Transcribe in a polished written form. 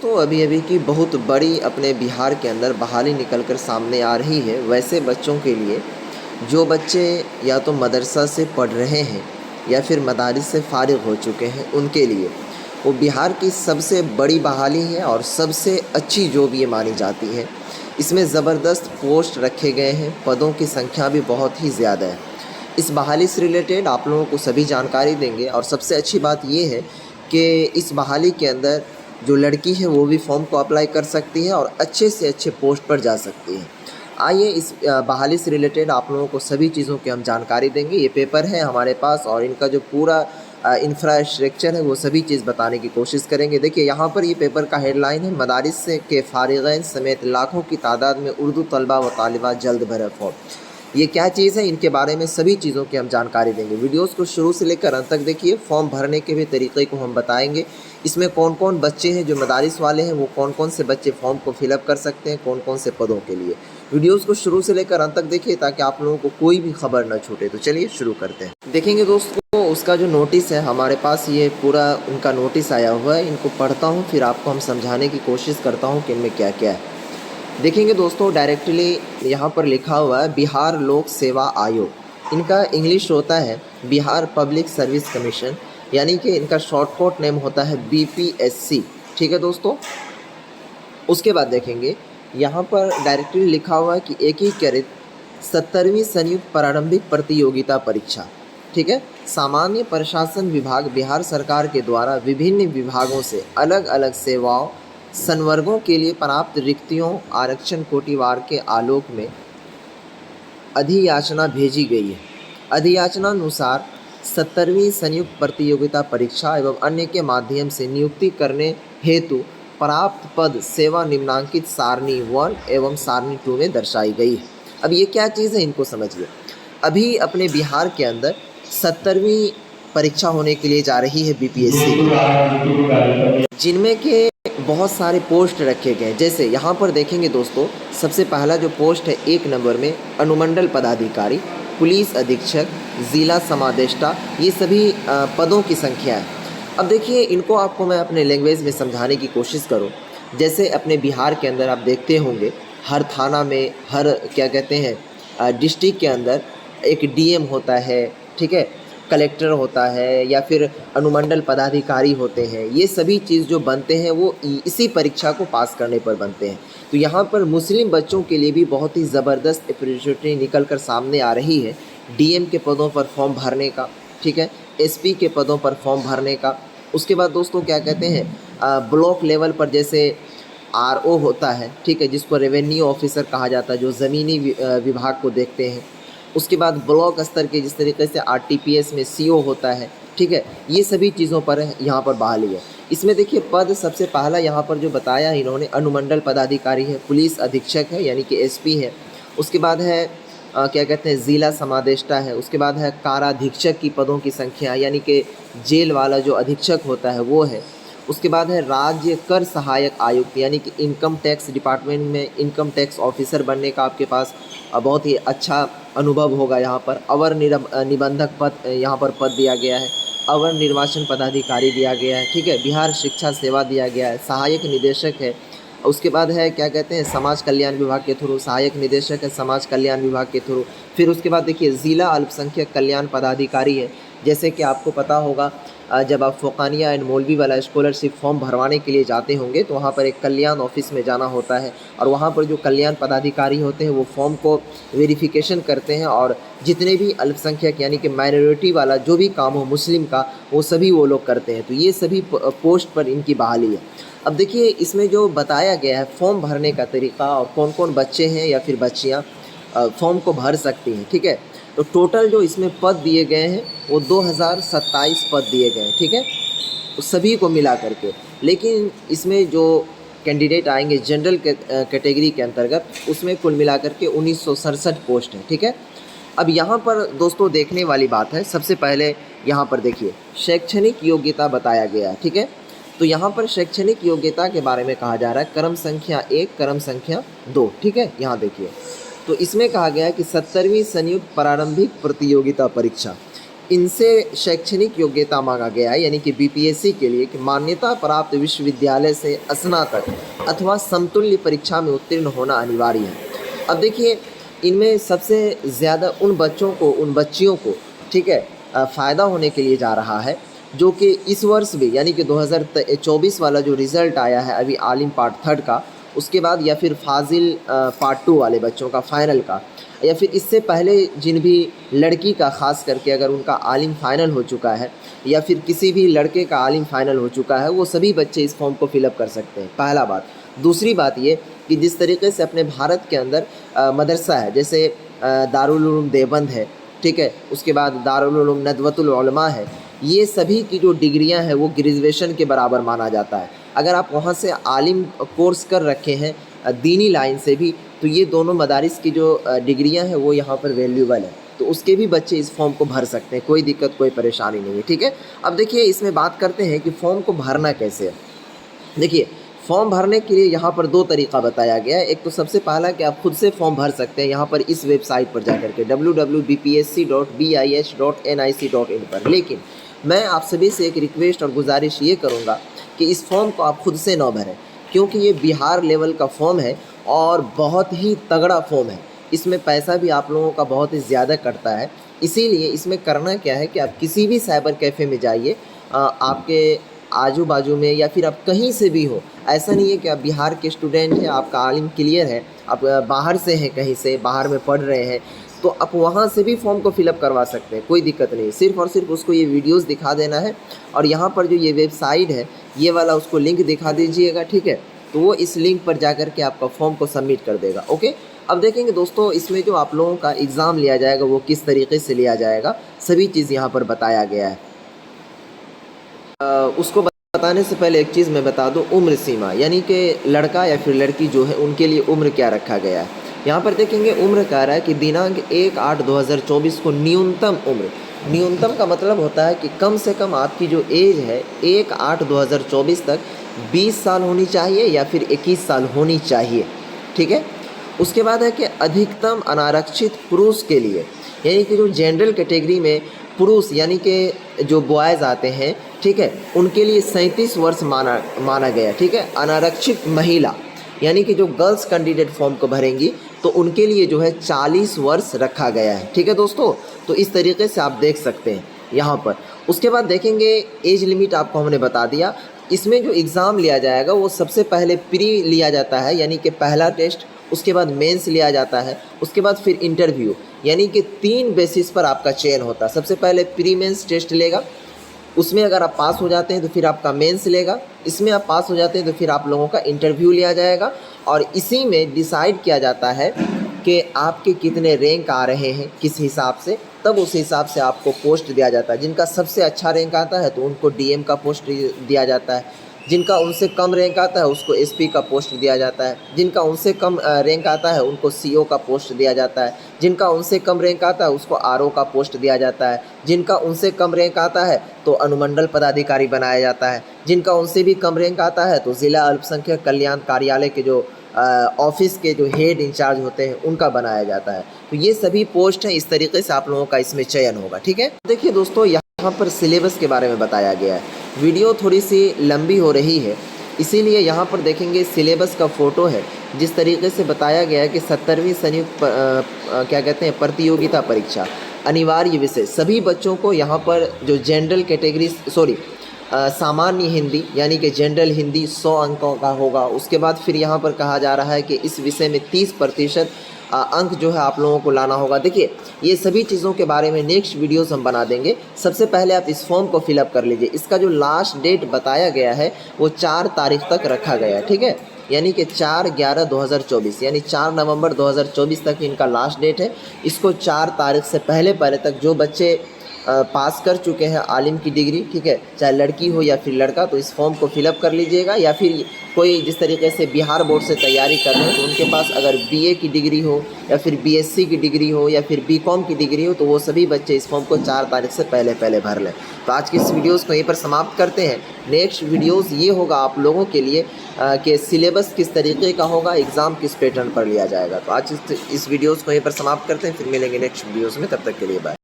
तो अभी अभी की बहुत बड़ी अपने बिहार के अंदर बहाली निकल कर सामने आ रही है वैसे बच्चों के लिए जो बच्चे या तो मदरसा से पढ़ रहे हैं या फिर मदारिस से फारिग हो चुके हैं उनके लिए वो बिहार की सबसे बड़ी बहाली है और सबसे अच्छी जॉब ये मानी जाती है। इसमें ज़बरदस्त पोस्ट रखे गए हैं, पदों की संख्या भी बहुत ही ज़्यादा है। इस बहाली से रिलेटेड आप लोगों को सभी जानकारी देंगे और सबसे अच्छी बात ये है कि इस बहाली के अंदर जो लड़की है वो भी फॉर्म को अप्लाई कर सकती है और अच्छे से अच्छे पोस्ट पर जा सकती है। आइए इस बहाली से रिलेटेड आप लोगों को सभी चीज़ों की हम जानकारी देंगे। ये पेपर है हमारे पास और इनका जो पूरा इंफ्रास्ट्रक्चर है वो सभी चीज़ बताने की कोशिश करेंगे। देखिए यहाँ पर ये पेपर का हेडलाइन है, मदारिस से के फारिगैन समेत लाखों की तादाद में उर्दू तलबा व तालिबात जल्द भरे फॉर्म। ये क्या चीज़ है, इनके बारे में सभी चीज़ों की हम जानकारी देंगे। वीडियोस को शुरू से लेकर अंत तक देखिए। फॉर्म भरने के भी तरीक़े को हम बताएंगे। इसमें कौन कौन बच्चे हैं जो मदारिस वाले हैं, वो कौन कौन से बच्चे फॉर्म को फिलअप कर सकते हैं, कौन कौन से पदों के लिए। वीडियोस को शुरू से लेकर अंत तक देखिए ताकि आप लोगों को कोई भी खबर न छूटे। तो चलिए शुरू करते हैं। देखेंगे दोस्तों, उसका जो नोटिस है हमारे पास, ये पूरा उनका नोटिस आया हुआ है। इनको पढ़ता हूँ फिर आपको हम समझाने की कोशिश करता हूँ कि इनमें क्या क्या है। देखेंगे दोस्तों, डायरेक्टली यहाँ पर लिखा हुआ है बिहार लोक सेवा आयोग। इनका इंग्लिश होता है बिहार पब्लिक सर्विस कमीशन, यानी कि इनका शॉर्टकट नेम होता है BPSC। ठीक है दोस्तों। उसके बाद देखेंगे यहाँ पर डायरेक्टली लिखा हुआ है कि एकीकृत 70वीं संयुक्त प्रारंभिक प्रतियोगिता परीक्षा। ठीक है। सामान्य प्रशासन विभाग बिहार सरकार के द्वारा विभिन्न विभागों से अलग अलग सेवाओं संवर्गों के लिए प्राप्त रिक्तियों आरक्षण कोटिवार के आलोक में अधियाचना भेजी गई है। अधियाचना अनुसार 70वीं संयुक्त प्रतियोगिता परीक्षा एवं अन्य के माध्यम से नियुक्ति करने हेतु प्राप्त पद सेवा निम्नांकित सारणी 1 एवं सारणी 2 में दर्शाई गई है। अब ये क्या चीज़ है इनको समझिए। अभी अपने बिहार के अंदर 70वीं परीक्षा होने के लिए जा रही है BPSC, जिनमें के बहुत सारे पोस्ट रखे गए। जैसे यहाँ पर देखेंगे दोस्तों, सबसे पहला जो पोस्ट है 1 नंबर में अनुमंडल पदाधिकारी, पुलिस अधीक्षक, ज़िला समादेष्टा, ये सभी पदों की संख्या है। अब देखिए इनको आपको मैं अपने लैंग्वेज में समझाने की कोशिश करूँ। जैसे अपने बिहार के अंदर आप देखते होंगे हर थाना में, हर क्या कहते हैं डिस्ट्रिक्ट के अंदर एक DM होता है, ठीक है, कलेक्टर होता है या फिर अनुमंडल पदाधिकारी होते हैं। ये सभी चीज़ जो बनते हैं वो इसी परीक्षा को पास करने पर बनते हैं। तो यहाँ पर मुस्लिम बच्चों के लिए भी बहुत ही ज़बरदस्त अपॉर्चुनिटी निकल कर सामने आ रही है। DM के पदों पर फॉर्म भरने का, ठीक है, SP के पदों पर फॉर्म भरने का। उसके बाद दोस्तों क्या कहते हैं ब्लॉक लेवल पर जैसे RO होता है, ठीक है, जिसको रेवेन्यू ऑफिसर कहा जाता है, जो ज़मीनी विभाग को देखते हैं। उसके बाद ब्लॉक स्तर के जिस तरीके से RTPS में CO होता है, ठीक है, ये सभी चीज़ों पर यहाँ पर बहाली है। इसमें देखिए पद सबसे पहला यहाँ पर जो बताया इन्होंने अनुमंडल पदाधिकारी है, पुलिस अधीक्षक है यानी कि SP है। उसके बाद है क्या कहते हैं ज़िला समादेष्टा है। उसके बाद है काराधीक्षक की पदों की संख्या, यानी कि जेल वाला जो अधीक्षक होता है वो है। उसके बाद है राज्य कर सहायक आयुक्त, यानी कि इनकम टैक्स डिपार्टमेंट में इनकम टैक्स ऑफिसर बनने का आपके पास बहुत ही अच्छा अनुभव होगा। यहाँ पर अवर निबंधक पद यहाँ पर पद दिया गया है। अवर निर्वाचन पदाधिकारी दिया गया है, ठीक है। बिहार शिक्षा सेवा दिया गया है, सहायक निदेशक है। उसके बाद है क्या कहते हैं समाज कल्याण विभाग के थ्रू सहायक निदेशक है, समाज कल्याण विभाग के थ्रू। फिर उसके बाद देखिए ज़िला अल्पसंख्यक कल्याण पदाधिकारी है। जैसे कि आपको पता होगा जब आप फ़ोकानिया एंड मौलवी वाला स्कॉलरशिप फॉर्म भरवाने के लिए जाते होंगे तो वहाँ पर एक कल्याण ऑफिस में जाना होता है और वहाँ पर जो कल्याण पदाधिकारी होते हैं वो फॉर्म को वेरिफिकेशन करते हैं और जितने भी अल्पसंख्यक यानी कि माइनॉरिटी वाला जो भी काम हो मुस्लिम का, वो सभी वो लोग करते हैं। तो ये सभी पोस्ट पर इनकी बहाली है। अब देखिए इसमें जो बताया गया है फॉर्म भरने का तरीका और कौन कौन बच्चे हैं या फिर बच्चियाँ फॉर्म को भर सकती हैं, ठीक है। तो टोटल जो इसमें पद दिए गए हैं वो 2027 पद दिए गए हैं, ठीक है, तो सभी को मिला करके। लेकिन इसमें जो कैंडिडेट आएंगे जनरल कैटेगरी के अंतर्गत उसमें कुल मिला करके 1967 पोस्ट हैं, ठीक है। अब यहाँ पर दोस्तों देखने वाली बात है, सबसे पहले यहाँ पर देखिए शैक्षणिक योग्यता बताया गया है, ठीक है। तो यहाँ पर शैक्षणिक योग्यता के बारे में कहा जा रहा है क्रम संख्या 1 क्रम संख्या 2, ठीक है। यहाँ देखिए तो इसमें कहा गया है कि 70वीं संयुक्त प्रारंभिक प्रतियोगिता परीक्षा इनसे शैक्षणिक योग्यता मांगा गया है, यानी कि बीपीएससी के लिए कि मान्यता प्राप्त विश्वविद्यालय से स्नातक अथवा समतुल्य परीक्षा में उत्तीर्ण होना अनिवार्य है। अब देखिए, इनमें सबसे ज़्यादा उन बच्चों को, उन बच्चियों को, ठीक है, फ़ायदा होने के लिए जा रहा है जो कि इस वर्ष भी, यानी कि 2024 वाला जो रिज़ल्ट आया है अभी आलिम पार्ट 3 का, उसके बाद या फिर फाजिल पार्ट 2 वाले बच्चों का फाइनल का, या फिर इससे पहले जिन भी लड़की का ख़ास करके अगर उनका आलिम फाइनल हो चुका है या फिर किसी भी लड़के का आलिम फाइनल हो चुका है, वो सभी बच्चे इस फॉर्म को फिलअप कर सकते हैं, पहला बात। दूसरी बात ये कि जिस तरीके से अपने भारत के अंदर मदरसा है, जैसे दारुल उलूम देवबंद है, ठीक है, उसके बाद दारुल उलूम नदवतुल उलमा है, ये सभी की जो डिग्रियां हैं वो ग्रेजुएशन के बराबर माना जाता है। अगर आप वहाँ से आलिम कोर्स कर रखे हैं दीनी लाइन से भी, तो ये दोनों मदारिस की जो डिग्रियां हैं वो यहाँ पर वैल्यूबल है, तो उसके भी बच्चे इस फॉर्म को भर सकते हैं, कोई दिक्कत कोई परेशानी नहीं है, ठीक है। अब देखिए, इसमें बात करते हैं कि फॉर्म को भरना कैसे है। देखिए, फॉर्म भरने के लिए यहाँ पर 2 तरीका बताया गया है। एक तो सबसे पहला कि आप खुद से फॉर्म भर सकते हैं यहाँ पर इस वेबसाइट पर जाकर के www.bpsc.bis.nic.in पर। लेकिन मैं आप सभी से एक रिक्वेस्ट और गुजारिश ये करूँगा कि इस फॉर्म को आप खुद से ना भरें, क्योंकि ये बिहार लेवल का फॉर्म है और बहुत ही तगड़ा फॉर्म है। इसमें पैसा भी आप लोगों का बहुत ही ज़्यादा कटता है। इसीलिए इसमें करना क्या है कि आप किसी भी साइबर कैफ़े में जाइए, आपके आजू बाजू में या फिर आप कहीं से भी हो, ऐसा नहीं है कि आप बिहार के स्टूडेंट हैं, आपका आलिम क्लियर है, आप बाहर से हैं, कहीं से बाहर में पढ़ रहे हैं, तो आप वहाँ से भी फॉर्म को फिलअप करवा सकते हैं, कोई दिक्कत नहीं। सिर्फ़ और सिर्फ उसको ये वीडियोस दिखा देना है और यहाँ पर जो ये वेबसाइट है ये वाला उसको लिंक दिखा दीजिएगा, ठीक है, तो वो इस लिंक पर जाकर के आपका फॉर्म को सबमिट कर देगा। ओके, अब देखेंगे दोस्तों, इसमें जो आप लोगों का एग्ज़ाम लिया जाएगा वो किस तरीके से लिया जाएगा, सभी चीज़ यहाँ पर बताया गया है। उसको बताने से पहले एक चीज़ मैं बता दूं, उम्र सीमा, यानी कि लड़का या फिर लड़की जो है उनके लिए उम्र क्या रखा गया है। यहाँ पर देखेंगे उम्र कह रहा है कि दिनांक 1/8/2024 को न्यूनतम उम्र, न्यूनतम का मतलब होता है कि कम से कम आपकी जो एज है 1/8/2024 तक 20 साल होनी चाहिए या फिर 21 साल होनी चाहिए, ठीक है। उसके बाद है कि अधिकतम अनारक्षित पुरुष के लिए, यानी कि जो जनरल कैटेगरी में पुरुष यानी कि जो बॉयज़ आते हैं, ठीक है, उनके लिए 37 वर्ष माना गया, ठीक है। अनारक्षित महिला यानी कि जो गर्ल्स कैंडिडेट फॉर्म को भरेंगी तो उनके लिए जो है 40 वर्ष रखा गया है, ठीक है दोस्तों। तो इस तरीके से आप देख सकते हैं यहाँ पर। उसके बाद देखेंगे एज लिमिट आपको हमने बता दिया। इसमें जो एग्ज़ाम लिया जाएगा वो सबसे पहले प्री लिया जाता है, यानी कि पहला टेस्ट, उसके बाद मेंस लिया जाता है, उसके बाद फिर इंटरव्यू, यानी कि 3 बेसिस पर आपका चयन होता है। सबसे पहले प्री मेंस टेस्ट लेगा, उसमें अगर आप पास हो जाते हैं तो फिर आपका मेंस लेगा, इसमें आप पास हो जाते हैं तो फिर आप लोगों का इंटरव्यू लिया जाएगा और इसी में डिसाइड किया जाता है कि आपके कितने रैंक आ रहे हैं किस हिसाब से, तब उस हिसाब से आपको पोस्ट दिया जाता है। जिनका सबसे अच्छा रैंक आता है तो उनको डीएम का पोस्ट दिया जाता है, जिनका उनसे कम रैंक आता है उसको एसपी का पोस्ट दिया जाता है, जिनका उनसे कम रैंक आता है उनको सीओ का पोस्ट दिया जाता है, जिनका उनसे कम रैंक आता है उसको आरओ का पोस्ट दिया जाता है, जिनका उनसे कम रैंक आता है तो अनुमंडल पदाधिकारी बनाया जाता है, जिनका उनसे भी कम रैंक आता है तो ज़िला अल्पसंख्यक कल्याण कार्यालय के जो ऑफिस के जो हेड इंचार्ज होते हैं उनका बनाया जाता है। तो ये सभी पोस्ट हैं, इस तरीके से आप लोगों का इसमें चयन होगा, ठीक है। देखिए दोस्तों, यहाँ पर सिलेबस के बारे में बताया गया है। वीडियो थोड़ी सी लंबी हो रही है, इसीलिए यहाँ पर देखेंगे सिलेबस का फ़ोटो है, जिस तरीके से बताया गया है कि 70वीं संयुक्त क्या कहते हैं प्रतियोगिता परीक्षा अनिवार्य विषय सभी बच्चों को यहाँ पर जो जनरल कैटेगरी सामान्य हिंदी यानी कि जनरल हिंदी 100 अंकों का होगा। उसके बाद फिर यहाँ पर कहा जा रहा है कि इस विषय में 30% अंक जो है आप लोगों को लाना होगा। देखिए, ये सभी चीज़ों के बारे में नेक्स्ट वीडियोस हम बना देंगे। सबसे पहले आप इस फॉर्म को फिलअप कर लीजिए। इसका जो लास्ट डेट बताया गया है वो 4 तारीख तक रखा गया है, ठीक है, यानी कि 4/11/2024 यानी 4 नवंबर 2024 तक इनका लास्ट डेट है। इसको 4 तारीख से पहले तक जो बच्चे पास कर चुके हैं आलिम की डिग्री, ठीक है, चाहे लड़की हो या फिर लड़का, तो इस फॉर्म को फिलअप कर लीजिएगा। या फिर कोई जिस तरीके से बिहार बोर्ड से तैयारी कर रहे हैं तो उनके पास अगर बीए की डिग्री हो या फिर बीएससी की डिग्री हो या फिर बीकॉम की डिग्री हो तो वो सभी बच्चे इस फॉर्म को 4 तारीख से पहले भर लें। तो आज की इस वीडियोज़ को यहीं पर समाप्त करते हैं। नेक्स्ट वीडियोज़ ये होगा आप लोगों के लिए कि सिलेबस किस तरीके का होगा, एग्ज़ाम किस पैटर्न पर लिया जाएगा। तो आज इस वीडियोज़ को यहीं पर समाप्त करते हैं, फिर मिलेंगे नेक्स्ट वीडियोज़ में, तब तक के लिए बाय।